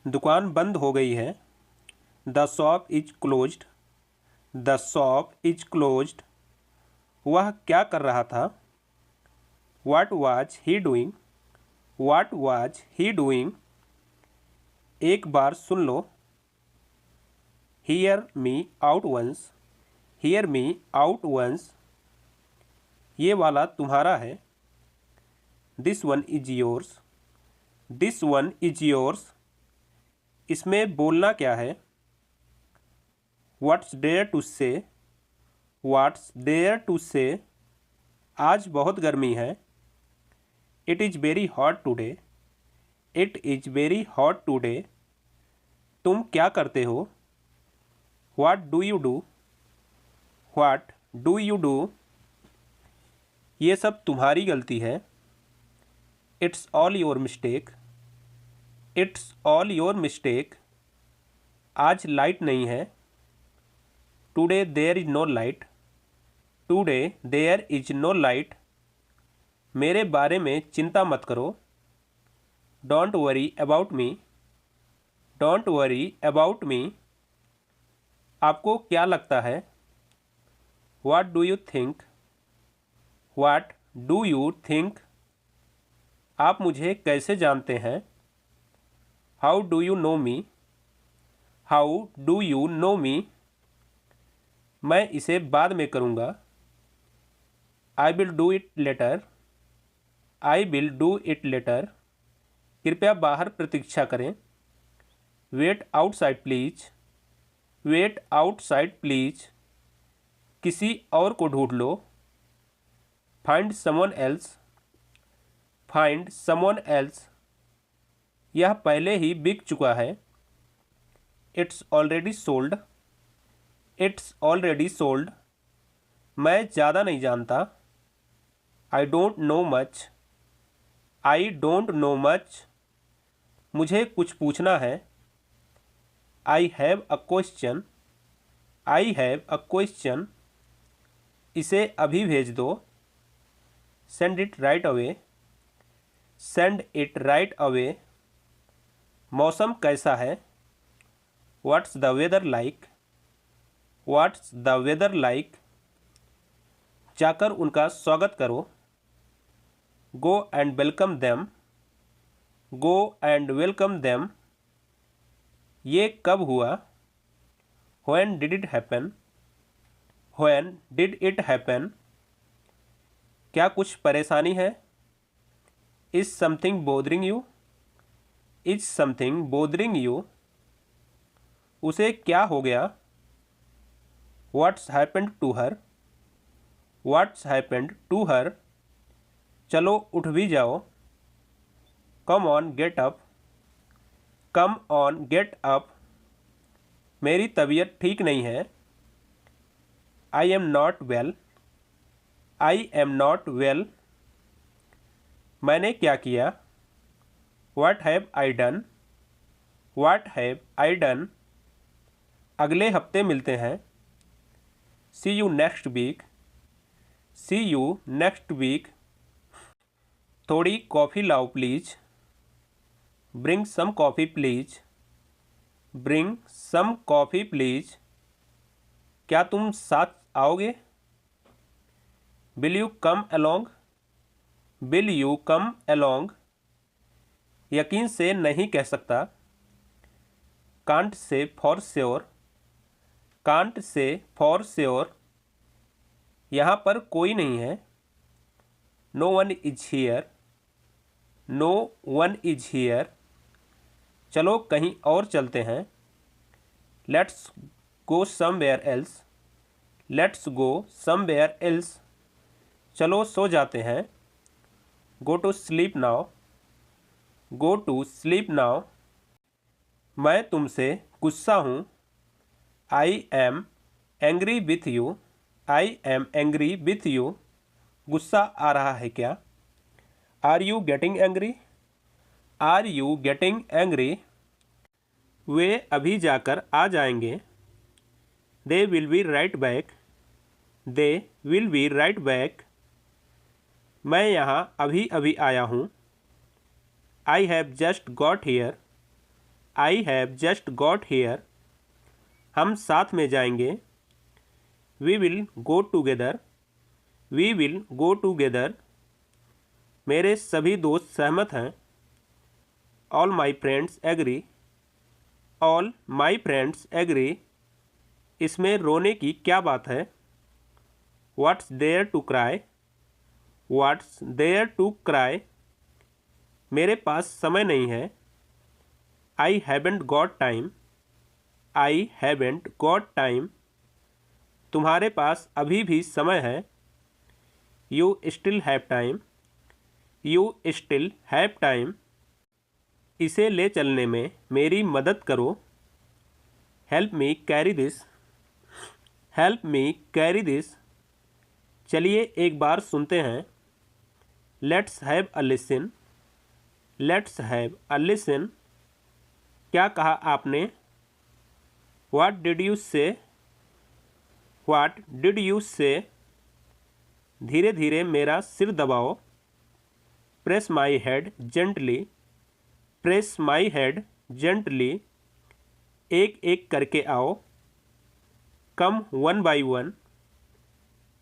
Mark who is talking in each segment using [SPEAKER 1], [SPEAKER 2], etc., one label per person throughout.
[SPEAKER 1] दुकान बंद हो गई है। The shop is closed. The shop is closed. वह क्या कर रहा था? What was he doing? What was he doing? एक बार सुन लो। Hear me out once. Hear me out once. ये वाला तुम्हारा है। This one is yours. This one is yours. इसमें बोलना क्या है? What's there to say? What's there to say? आज बहुत गर्मी है। It is very hot today. It is very hot today. तुम क्या करते हो? What do you do? What do you do? ये सब तुम्हारी गलती है। It's all your mistake. It's all your mistake. आज लाइट नहीं है। Today there is no light. Today there is no light. मेरे बारे में चिंता मत करो। Don't worry about me. Don't worry about me. आपको क्या लगता है? What do you think? What do you think? आप मुझे कैसे जानते हैं? How do you know me? How do you know me? मैं इसे बाद में करूँगा। I will do it later. I will do it later. कृपया बाहर प्रतीक्षा करें। Wait outside please. Wait outside please. किसी और को ढूंढ लो। Find someone else. Find someone else. यह पहले ही बिक चुका है। It's already sold. It's already sold. मैं ज़्यादा नहीं जानता। I don't know much. I don't know much. मुझे कुछ पूछना है। I have a question. I have a question. इसे अभी भेज दो। Send it right away. Send it right away. मौसम कैसा है? What's the weather like? What's the weather like? जाकर उनका स्वागत करो। Go and welcome them. Go and welcome them. ये कब हुआ? When did it happen? When did it happen? क्या कुछ परेशानी है? Is something bothering you? Is something bothering you? उसे क्या हो गया? What's happened to her? What's happened to her? चलो उठ भी जाओ। Come on, get up. Come on, get up. मेरी तबीयत ठीक नहीं है। I am not well. I am not well. मैंने क्या किया? What have I done? What have I done? अगले हफ्ते मिलते हैं। See you next week. See you next week. थोड़ी कॉफ़ी लाओ please. Bring some coffee please. Bring some coffee please. क्या तुम साथ आओगे? Will you come along? Will you come along? यकीन से नहीं कह सकता। Can't say for sure. Can't say for sure. यहाँ पर कोई नहीं है। No one is here. No one is here. चलो कहीं और चलते हैं। Let's go somewhere else. Let's go somewhere else. चलो सो जाते हैं। गो to sleep now. Go to sleep now. मैं तुमसे गुस्सा हूँ। I am angry with you. I am angry with you. गुस्सा आ रहा है क्या? Are you getting angry? Are you getting angry? वे अभी जाकर आ जाएंगे। They will be right back. They will be right back. मैं यहाँ अभी अभी आया हूँ। I have just got here. I have just got here. हम साथ में जाएंगे। We will go together. We will go together. मेरे सभी दोस्त सहमत हैं। All my friends agree. All my friends agree. इसमें रोने की क्या बात है? What's there to cry? What's there to cry? मेरे पास समय नहीं है। I haven't got time. I haven't got time. तुम्हारे पास अभी भी समय है। You still have time. You still have time. इसे ले चलने में मेरी मदद करो। Help me carry this. Help me carry this. चलिए एक बार सुनते हैं। Let's have a listen. Let's have a listen. क्या कहा आपने? What did you say? What did you say? धीरे धीरे मेरा सिर दबाओ। Press my head gently. Press my head gently. एक एक करके आओ। Come one by one.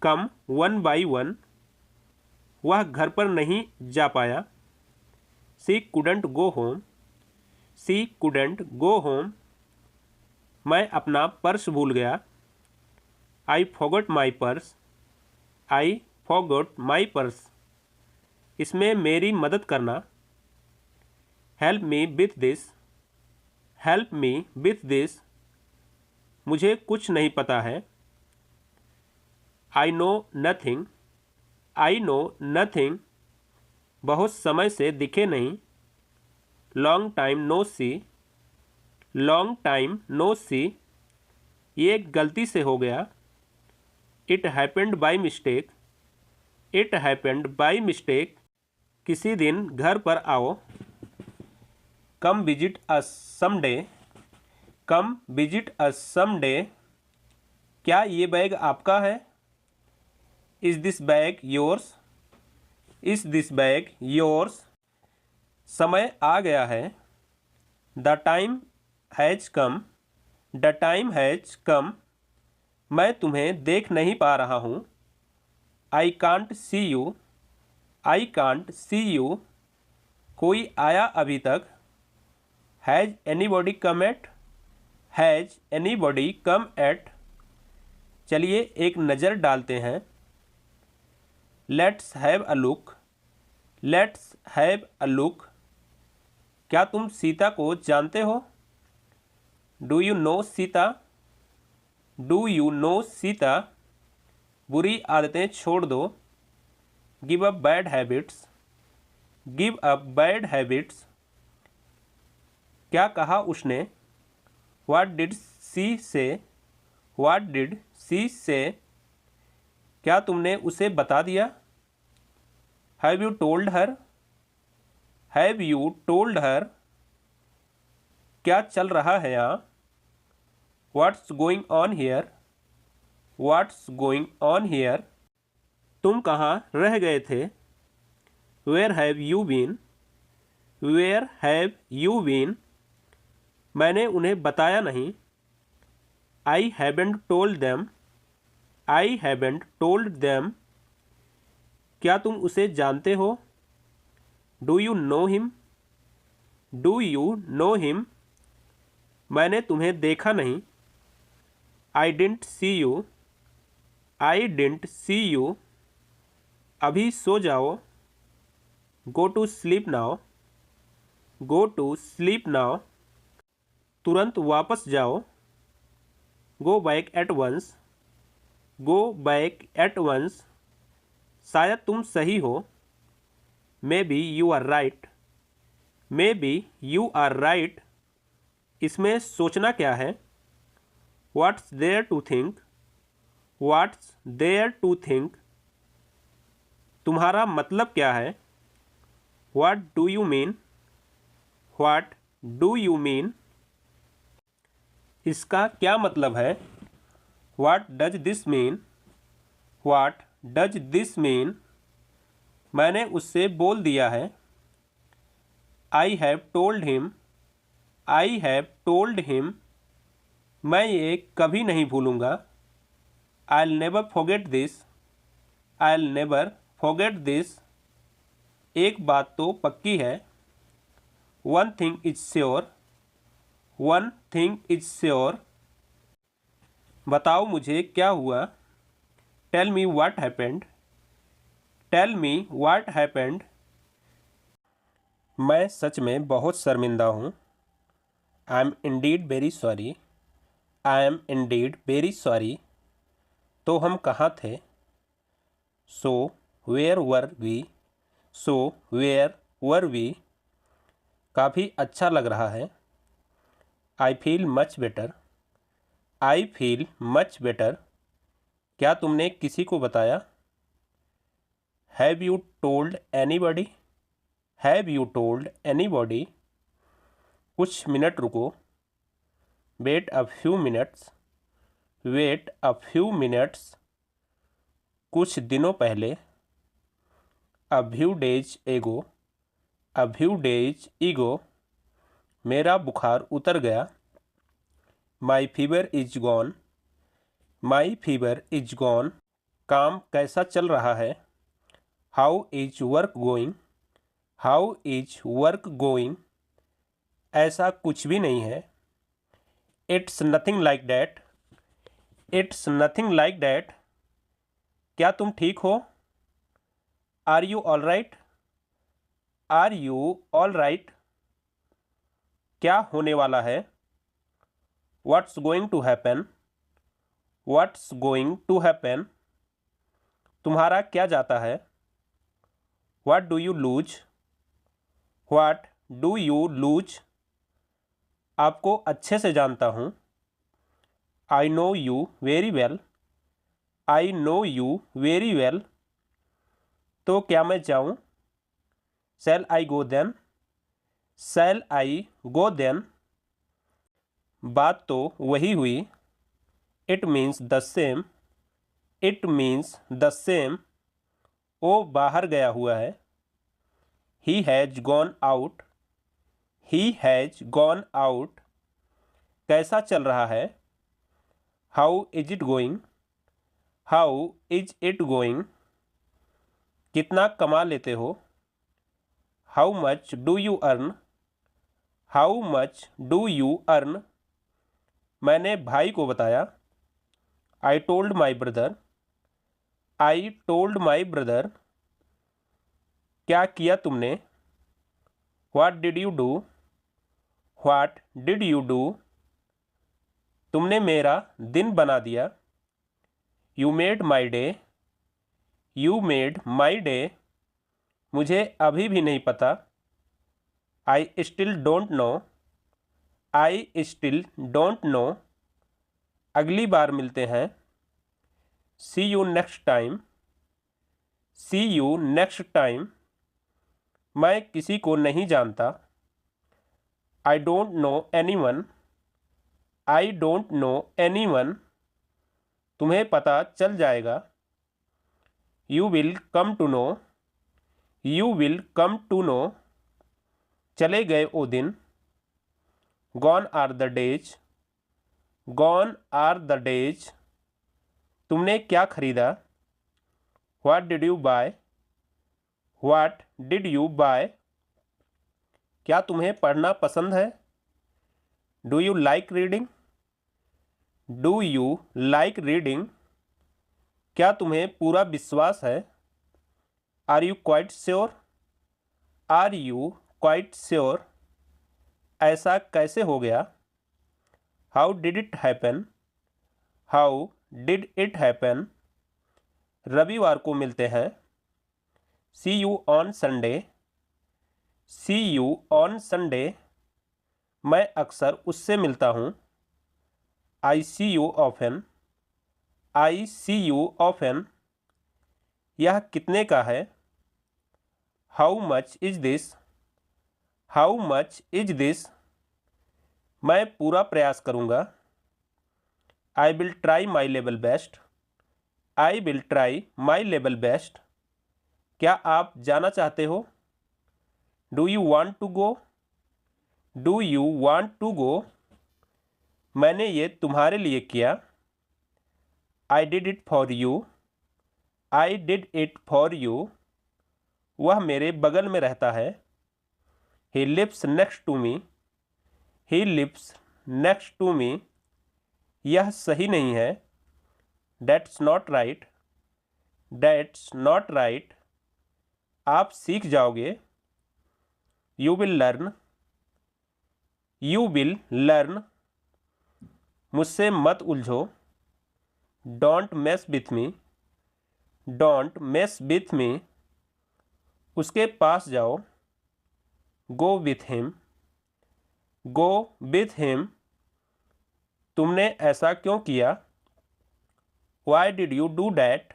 [SPEAKER 1] Come one by one. वह घर पर नहीं जा पाया। She couldn't go home. She couldn't go home. मैं अपना पर्स भूल गया। I forgot my purse. I forgot my purse. इसमें मेरी मदद करना। Help me with this. Help me with this. मुझे कुछ नहीं पता है। I know nothing. I know nothing. बहुत समय से दिखे नहीं। लॉन्ग टाइम नो सी। लॉन्ग टाइम नो सी। ये गलती से हो गया। It happened by mistake. It happened by mistake. किसी दिन घर पर आओ। कम visit us someday. Come visit us someday. क्या ये बैग आपका है? Is this bag yours? Is this bag yours? समय आ गया है। The time has come. The time has come. मैं तुम्हें देख नहीं पा रहा हूँ। I can't see you. I can't see you. कोई आया अभी तक? Has anybody come at? Has anybody come at? चलिए एक नज़र डालते हैं। Let's have a look. Let's have a look. क्या तुम सीता को जानते हो? Do you no Sita? Do you no Sita? बुरी आदतें छोड़ दो। Give up bad habits. Give up bad habits. क्या कहा उसने? व्हाट डिड सी से? व्हाट डिड सी से? क्या तुमने उसे बता दिया? Have you told her? Have you told her? क्या चल रहा है यहाँ? What's going on here? What's going on here? तुम कहाँ रह गए थे? Where have you been? Where have you been? मैंने उन्हें बताया नहीं। I haven't told them. I haven't told them. क्या तुम उसे जानते हो? Do you know him? Do you know him? मैंने तुम्हें देखा नहीं। I didn't see you. I didn't see you. अभी सो जाओ। Go to sleep now. Go to sleep now. तुरंत वापस जाओ। Go back at once. Go back at once. शायद तुम सही हो। Maybe you are right. Maybe you are right. इसमें सोचना क्या है? What's there to think? What's there to think? तुम्हारा मतलब क्या है? What do you mean? What do you mean? इसका क्या मतलब है? What does this mean? What does this mean? मैंने उससे बोल दिया है। I have told him. I have told him, मैं ये कभी नहीं भूलूंगा। I will never forget this, I will never forget this, एक बात तो पक्की है। One thing is sure, one thing is sure, बताओ मुझे क्या हुआ। Tell me what happened, tell me what happened, मैं सच में बहुत शर्मिंदा हूँ। I am indeed very sorry, I am indeed very sorry, तो हम कहाँ थे। So where were we, so where were we, काफ़ी अच्छा लग रहा है। I feel much better, I feel much better, क्या तुमने किसी को बताया। Have you told anybody, have you told anybody, कुछ मिनट रुको। Wait a few minutes, wait a few minutes, कुछ दिनों पहले। अ फ्यू डेज एगो, अ फ्यू डेज ईगो, मेरा बुखार उतर गया। My fever is gone, my fever is gone, काम कैसा चल रहा है। How is work going, how is work going, ऐसा कुछ भी नहीं है। It's nothing like that, it's nothing like that, क्या तुम ठीक हो। Are you all right, are you all right, क्या होने वाला है। What's going to happen, what's going to happen, तुम्हारा क्या जाता है। What do you loose, what do you loose, आपको अच्छे से जानता हूँ। I know you very well, I know you very well, तो क्या मैं जाऊँ। शैल आई गो देन, शैल आई गो देन, बात तो वही हुई। It means the same, it means the same, वो बाहर गया हुआ है। He has gone out, he has gone out, कैसा चल रहा है। How is it going, how is it going, कितना कमा लेते हो। How much do you earn, how much do you earn, मैंने भाई को बताया। I told my brother, I told my brother, क्या किया तुमने। What did you do, what did you do, तुमने मेरा दिन बना दिया। You made my day, you made my day, मुझे अभी भी नहीं पता। I still don't know, I still don't know, अगली बार मिलते हैं। See you next time, see you next time, मैं किसी को नहीं जानता। I don't know anyone, I don't know anyone, तुम्हें पता चल जाएगा। You will come to know, you will come to no, चले गए वो दिन। Gone are the days, gone are the days, तुमने क्या खरीदा। What did you buy, what did you buy, क्या तुम्हें पढ़ना पसंद है। Do you like reading, do you like reading, क्या तुम्हें पूरा विश्वास है। Are you quite sure, are you quite sure, ऐसा कैसे हो गया। How did it happen, how did it happen, रविवार को मिलते हैं। See you on Sunday, C you on Sunday, मैं अक्सर उससे मिलता हूँ। I see you often, I see you often, यह कितने का है। How much is this, how much is this, मैं पूरा प्रयास करूँगा। I will try my level best, I will try my level best, क्या आप जाना चाहते हो। Do you want to go, do you want to go? मैंने ये तुम्हारे लिए किया। I did it for you. I did it for you. वह मेरे बगल में रहता है। He lives next to me. He lives next to me. यह सही नहीं है। That's not right. That's not right. आप सीख जाओगे। You will learn. You will learn. मुझसे मत उलझो। Don't mess with me. Don't mess with me. उसके पास जाओ। Go with him. Go with him. तुमने ऐसा क्यों किया? Why did you do that?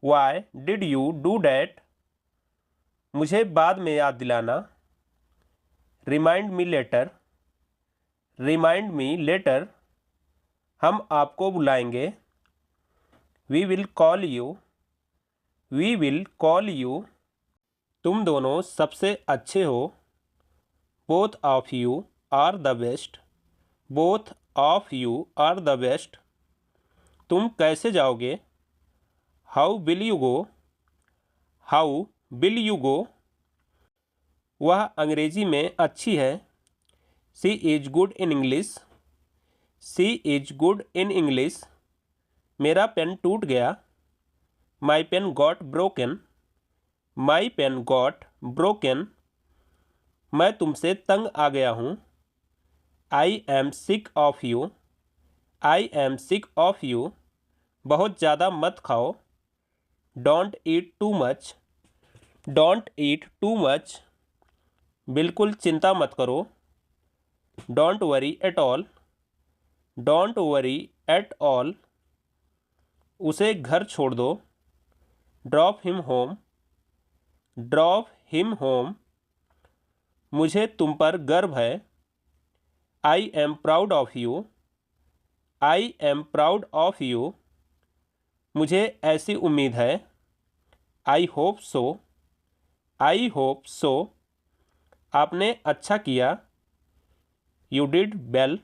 [SPEAKER 1] Why did you do that? मुझे बाद में याद दिलाना। Remind me later. Remind me later. हम आपको बुलाएंगे। We will call you. We will call you. तुम दोनों सबसे अच्छे हो। Both of you are the best. Both of you are the best. तुम कैसे जाओगे? How will you go? How will you go? वह अंग्रेजी में अच्छी है। She is good in English. She is good in English. मेरा पेन टूट गया। My pen got broken. My pen got broken. मैं तुमसे तंग आ गया हूँ। I am sick of you. I am sick of you. बहुत ज़्यादा मत खाओ। Don't eat too much. Don't eat too much. बिल्कुल चिंता मत करो। Don't worry at all. Don't worry at all. उसे घर छोड़ दो। Drop him home. Drop him home. मुझे तुम पर गर्व है। I am proud of you. I am proud of you. मुझे ऐसी उम्मीद है। I hope so. I hope so. आपने अच्छा किया। You did well.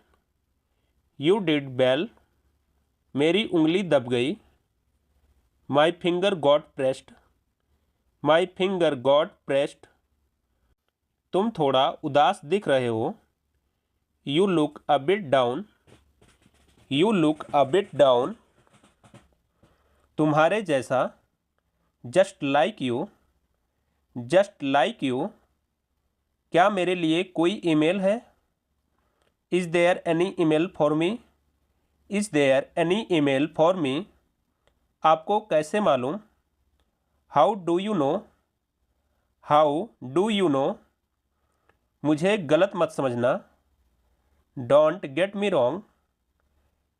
[SPEAKER 1] You did well. मेरी उंगली दब गई। My finger got pressed. My finger got pressed. तुम थोड़ा उदास दिख रहे हो। You look a bit down. You look a bit down. तुम्हारे जैसा। Just like you. Just like you. क्या मेरे लिए कोई ईमेल है? Is there any email for me? Is there any email for me? आपको कैसे मालूम? How do you know? How do you know? मुझे गलत मत समझना। Don't get me wrong.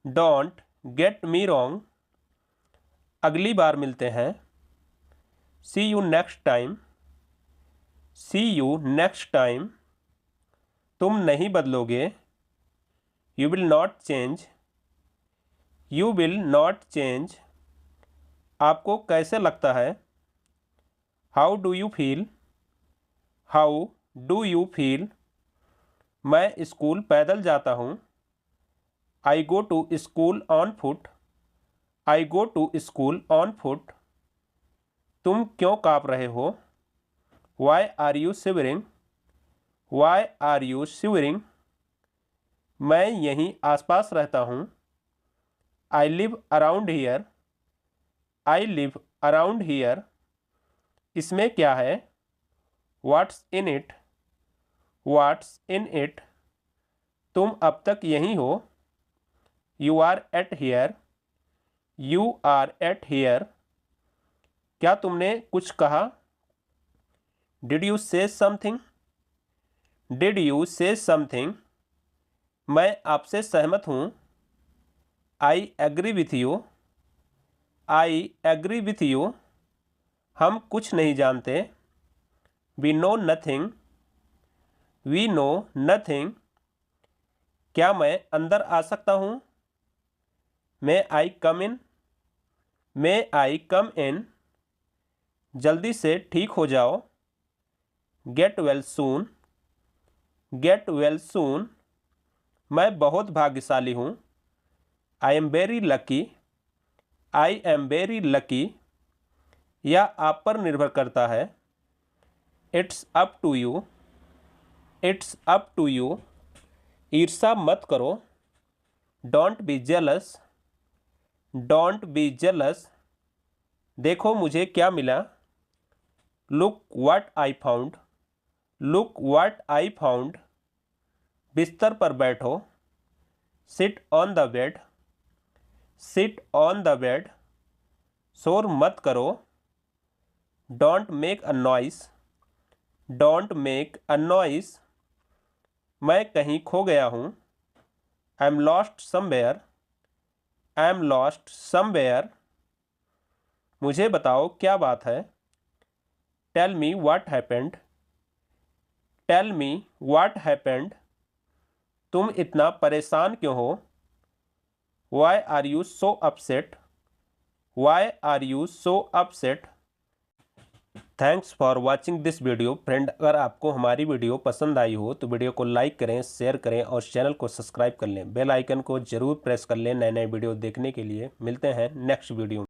[SPEAKER 1] Don't get me wrong. अगली बार मिलते हैं। See you next time. See you next time. तुम नहीं बदलोगे। You will not change. You will not change. आपको कैसे लगता है? How do you feel? How do you feel? मैं स्कूल पैदल जाता हूँ। I go to school on foot. I go to school on foot. तुम क्यों काँप रहे हो? Why are you shivering? Why are you shivering? मैं यहीं आसपास रहता हूँ। I live around here. I live around here. इसमें क्या है? What's in it? What's in it? तुम अब तक यहीं हो। You are at here. You are at here. क्या तुमने कुछ कहा? Did you say something? Did you say something? मैं आपसे सहमत हूँ। I agree with you. I agree with you. हम कुछ नहीं जानते। We know nothing. We know nothing. क्या मैं अंदर आ सकता हूँ? May I come in? May I come in? जल्दी से ठीक हो जाओ। Get well soon. Get well soon, मैं बहुत भाग्यशाली हूँ। I am very lucky, I am very lucky, यह आप पर निर्भर करता है। It's up to you, it's up to you, ईर्ष्या मत करो। Don't be jealous, don't be jealous, देखो मुझे क्या मिला। Look what I found, look what I found, बिस्तर पर बैठो। Sit on the bed, sit on the bed, शोर मत करो। Don't make a noise, don't make a noise, मैं कहीं खो गया हूँ। I am lost somewhere, I am lost somewhere, मुझे बताओ क्या बात है। Tell me what happened, tell me what happened, तुम इतना परेशान क्यों हो। Why are you so upset, why are you so upset. Thanks for watching this video. Friend, अगर आपको हमारी वीडियो पसंद आई हो तो वीडियो को लाइक करें, शेयर करें और चैनल को सब्सक्राइब कर लें। बेल आइकन को जरूर प्रेस कर लें नए नए वीडियो देखने के लिए। मिलते हैं नेक्स्ट वीडियो में।